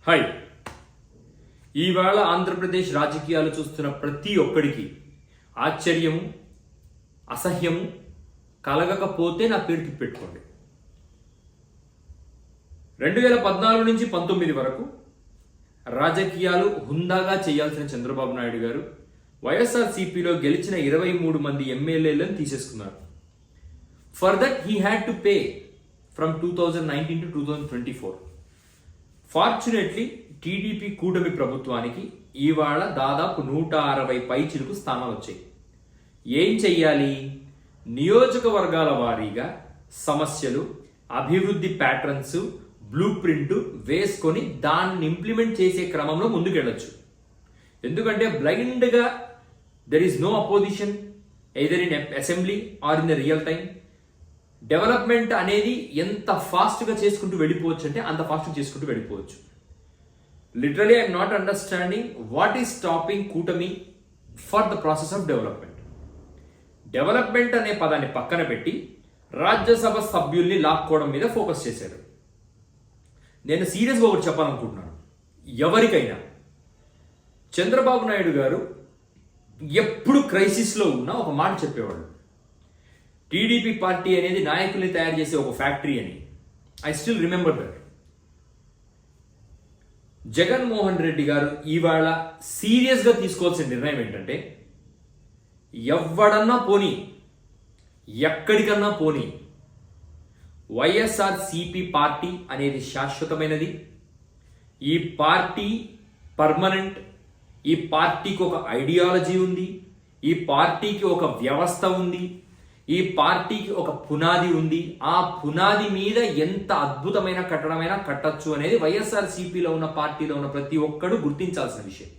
Hi. ఈవేళ ఆంధ్రప్రదేశ్ రాజకీయాలు చూస్తున్న ప్రతి ఒక్కడికి ఆశ్చర్యము, అసహ్యము కలగకపోతే నా పేరు తిప్పెట్టుకోండి. 2014 నుంచి 19 వరకు రాజకీయాలు హుందాగా చేయాల్సిన చంద్రబాబు నాయుడు గారు వైఎస్ఆర్సీపీలో గెలిచిన 23 మంది ఎమ్మెల్యేలను తీసేసుకున్నారు. For that he had to pay from 2019 to 2024. Fortunately TDP కూటమి ప్రభుత్వానికి ఇవాళ దాదాపు 160 పైచిలుకు స్థానాలు వచ్చాయి. ఏం చెయ్యాలి? నియోజకవర్గాల వారీగా సమస్యలు, అభివృద్ధి ప్యాటర్న్స్, బ్లూ ప్రింట్ వేసుకొని దాన్ని ఇంప్లిమెంట్ చేసే క్రమంలో ముందుకెళ్ళొచ్చు. ఎందుకంటే బ్లైండ్గా there is no opposition either in assembly or in the real time. Development అనేది ఎంత ఫాస్ట్గా చేసుకుంటూ వెళ్ళిపోవచ్చు అంటే అంత ఫాస్ట్గా చేసుకుంటూ వెళ్ళిపోవచ్చు. Literally I'm not understanding what is stopping కూటమి for the process of development. Development అనే పదాన్ని పక్కన పెట్టి రాజ్యసభ సభ్యుల్ని లాక్కోవడం మీద ఫోకస్ చేశారు. నేను సీరియస్గా ఒకటి చెప్పాలనుకుంటున్నాను. ఎవరికైనా చంద్రబాబు నాయుడు గారు ఎప్పుడు క్రైసిస్లో ఉన్నా ఒక మాట చెప్పేవాళ్ళు, టీడీపీ పార్టీ అనేది నాయకుల్ని తయారు చేసే ఒక ఫ్యాక్టరీ అని. I still remember that. Jaganmohan Reddy గారు ఇవాళ సీరియస్గా తీసుకోవాల్సిన నిర్ణయం ఏంటంటే, ఎవడన్నా పోనీ, ఎక్కడికన్నా పోనీ, వైఎస్ఆర్సీపీ పార్టీ అనేది శాశ్వతమైనది. ఈ పార్టీ పర్మనెంట్. ఈ పార్టీకి ఒక ఐడియాలజీ ఉంది. ఈ పార్టీకి ఒక వ్యవస్థ ఉంది. ఈ పార్టీకి ఒక పునాది ఉంది. ఆ పునాది మీద ఎంత అద్భుతమైన కట్టడమైనా కట్టచ్చు అనేది వైఎస్ఆర్సీపీలో ఉన్న పార్టీలో ఉన్న ప్రతి ఒక్కడు గుర్తించాల్సిన విషయం.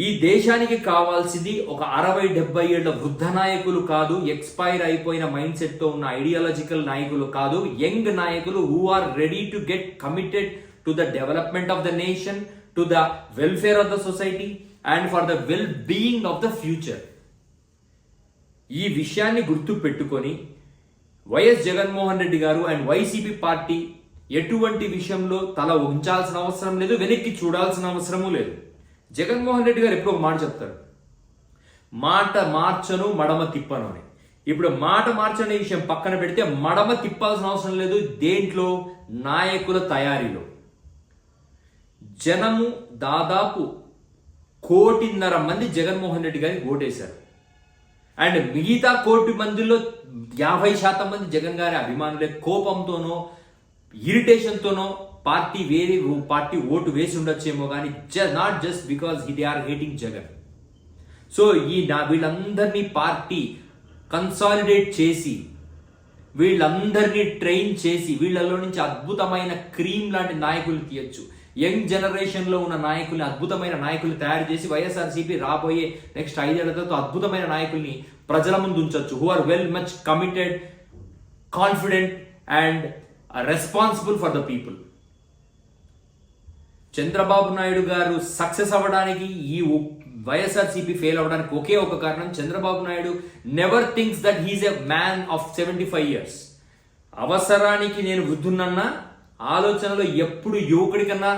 ఈ దేశానికి కావాల్సింది ఒక 60-70 ఏళ్ల వృద్ధ నాయకులు కాదు, ఎక్స్పైర్ అయిపోయిన మైండ్ సెట్తో ఉన్న ఐడియాలజికల్ నాయకులు కాదు, యంగ్ నాయకులు who are ready to get committed to the development of the nation, to the welfare of the society and for the well being of the future. ఈ విషయాన్ని గుర్తు పెట్టుకొని వైఎస్ జగన్మోహన్ రెడ్డి గారు అండ్ వైసీపీ పార్టీ ఎటువంటి విషయంలో తల ఉంచాల్సిన అవసరం లేదు, వెనక్కి చూడాల్సిన అవసరమూ లేదు. జగన్మోహన్ రెడ్డి గారు ఎప్పుడు ఒక మాట చెప్తారు, మాట మార్చను మడమ తిప్పను అని. ఇప్పుడు మాట మార్చనే విషయం పక్కన పెడితే మడమ తిప్పాల్సిన అవసరం లేదు. దేంట్లో? నాయకుల తయారీలో. జనము దాదాపు 1.5 కోటి మంది జగన్మోహన్ రెడ్డి గారికి ఓటేశారు. అండ్ మిగతా 1 కోటి మందిలో 50% మంది జగన్ గారి అభిమానులే. కోపంతోనో ఇరిటేషన్తోనో వేరే పార్టీ ఓటు వేసి ఉండొచ్చేమో కానీ not just because they are hating Jagan. So వీళ్ళందరినీ పార్టీ కన్సాలిడేట్ చేసి, వీళ్ళందరినీ ట్రైన్ చేసి, వీళ్ళలో నుంచి అద్భుతమైన క్రీమ్ లాంటి నాయకులు తీయచ్చు. యంగ్ జనరేషన్లో ఉన్న నాయకుల్ని, అద్భుతమైన నాయకుల్ని తయారు చేసి వైఎస్ఆర్సీపీ రాబోయే నెక్స్ట్ 5 ఏళ్లతో అద్భుతమైన నాయకుల్ని ప్రజల ముందు ఉంచవచ్చు, who are well much committed, confident and responsible for the people. Chandrababu Naidu garu success అవ్వడానికి, ఈ వైఎస్ఆర్సీపీ ఫెయిల్ అవ్వడానికి ఒకే ఒక కారణం, Chandrababu Naidu never thinks that he is a man of 75 years. అవసరానికి నేను వృద్ధున్నన్నా ఆలోచనలో ఎప్పుడు యువకుడి కన్నా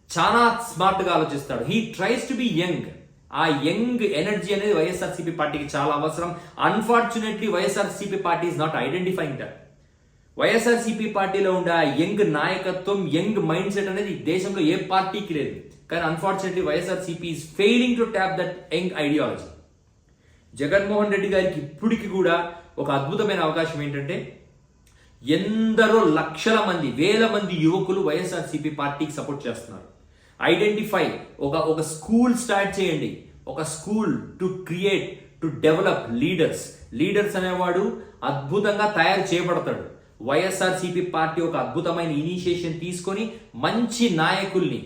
చాలా స్మార్ట్గా ఆలోచిస్తాడు. He tries to be young. ఆ యంగ్ ఎనర్జీ అనేది వైఎస్ఆర్సీపీ పార్టీకి చాలా అవసరం. Unfortunately YSRCP party is not identifying that. YSRCP పార్టీలో ఉండే ఆ యంగ్ నాయకత్వం, యంగ్ మైండ్ సెట్ అనేది దేశంలో ఏ పార్టీకి లేదు. కానీ unfortunately YSRCP is failing to tap that young ideology. Jaganmohan Reddy గారికి ఇప్పటికి కూడా ఒక అద్భుతమైన అవకాశం ఏంటంటే, ఎందరో లక్షల మంది, వేల మంది యువకులు వైఎస్ఆర్సీపీ పార్టీకి సపోర్ట్ చేస్తున్నారు. ఐడెంటిఫై, ఒక స్కూల్ స్టార్ట్ చేయండి. ఒక school to create, to develop leaders. Leaders అనేవాడు అద్భుతంగా తయారు చేయబడతాడు. వైఎస్ఆర్సీపీ పార్టీ ఒక అద్భుతమైన ఇనిషియేషన్ తీసుకొని మంచి నాయకుల్ని,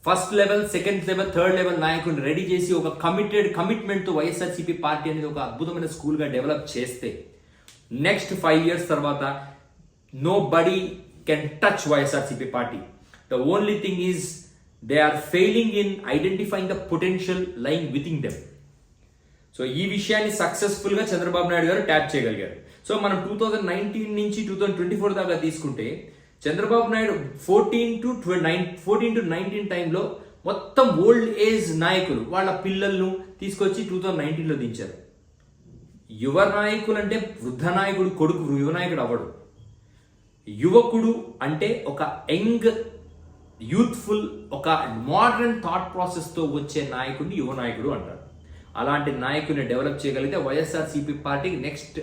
first level, second level, third level నాయకుల్ని రెడీ చేసి ఒక కమిట్మెంట్తో వైఎస్ఆర్సీపీ పార్టీ అనేది ఒక అద్భుతమైన స్కూల్గా డెవలప్ చేస్తే నెక్స్ట్ 5 years తర్వాత nobody can touch YSRCP party. The only thing is they are failing in identifying the potential lying within them. So ఈ విషయాన్ని సక్సెస్ఫుల్గా చంద్రబాబు నాయుడు గారు ట్యాప్ చేయగలిగారు. సో మనం 2019 నుంచి 2024 దాకా తీసుకుంటే చంద్రబాబు నాయుడు 14 to 19 టైంలో మొత్తం ఓల్డ్ ఏజ్ నాయకులు వాళ్ళ పిల్లలను తీసుకొచ్చి 2019లో దించారు. యువ నాయకులు అంటే వృద్ధ నాయకుడు కొడుకు యువ నాయకుడు అవ్వడు. యువకుడు అంటే ఒక యంగ్ యూత్ఫుల్ ఒక మోడర్న్ థాట్ ప్రాసెస్తో వచ్చే నాయకుడిని యువ నాయకుడు అంటారు. అలాంటి నాయకుడిని డెవలప్ చేయగలిగితే వైఎస్ఆర్సీపీ పార్టీకి next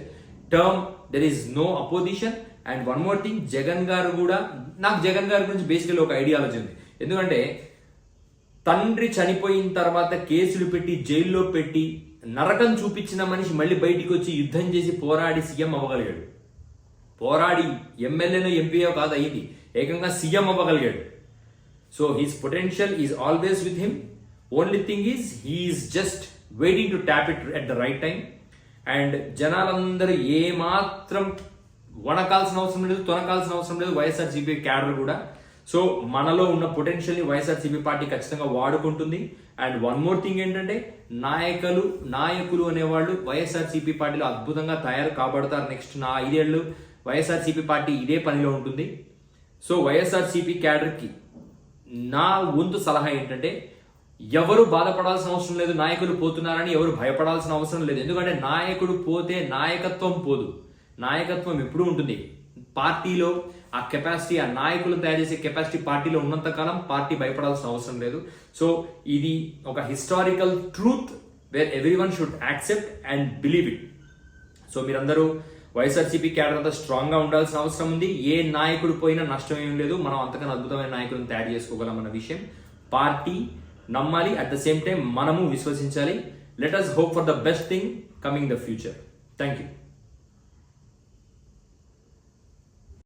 term there is no opposition. And one more thing, Jagan garu కూడా, నాకు జగన్ గారి గురించి బేసికలీ ఒక ఐడియాలజీ ఉంది. ఎందుకంటే తండ్రి చనిపోయిన తర్వాత కేసులు పెట్టి జైల్లో పెట్టి నరకం చూపించిన మనిషి మళ్ళీ బయటికి వచ్చి యుద్ధం చేసి పోరాడి సీఎం అవ్వగలిగాడు. పోరాడి ఎమ్మెల్యేనో ఎంపీయో కాదు అయింది, ఏకంగా సీఎం అవ్వగలిగాడు. So his potential is always with him. Only thing is he is just waiting to tap it at the right time. And జనాలందరూ ఏమాత్రం వణకాల్సిన అవసరం లేదు, తొనకాల్సిన అవసరం లేదు, వైఎస్ఆర్సీపీ క్యాడర్ కూడా. సో మనలో ఉన్న పొటెన్షియల్ని వైఎస్ఆర్సీపీ పార్టీ ఖచ్చితంగా వాడుకుంటుంది. అండ్ వన్ మోర్ థింగ్ ఏంటంటే, నాయకులు అనేవాళ్ళు వైఎస్ఆర్సీపీ పార్టీలో అద్భుతంగా తయారు కాబడతారు. నెక్స్ట్ 5 ఏళ్ళు వైఎస్ఆర్సీపీ పార్టీ ఇదే పనిలో ఉంటుంది. సో వైఎస్ఆర్సీపీ క్యాడర్కి నా వంతు సలహా ఏంటంటే, ఎవరు బాధపడాల్సిన అవసరం లేదు, నాయకులు పోతున్నారని ఎవరు భయపడాల్సిన అవసరం లేదు. ఎందుకంటే నాయకుడు పోతే నాయకత్వం పోదు, నాయకత్వం ఎప్పుడూ ఉంటుంది. పార్టీలో ఆ కెపాసిటీ, ఆ నాయకులను తయారు చేసే కెపాసిటీ పార్టీలో ఉన్నంత కాలం పార్టీ భయపడాల్సిన అవసరం లేదు. సో ఇది ఒక historical truth wear everyone should accept and believe it. So మీరందరూ వైఎస్ఆర్సీపీ క్యాడర్ అంతా స్ట్రాంగ్ గా ఉండాల్సిన అవసరం ఉంది. ఏ నాయకుడు పోయినా నష్టం ఏం లేదు, మనం అంతకన్నా అద్భుతమైన నాయకులను తయారు చేసుకోగలం అన్న విషయం పార్టీ నమ్మాలి. అట్ ద సేమ్ టైం మనము విశ్వసించాలి. Let us hope for the best thing coming in the future. Thank you.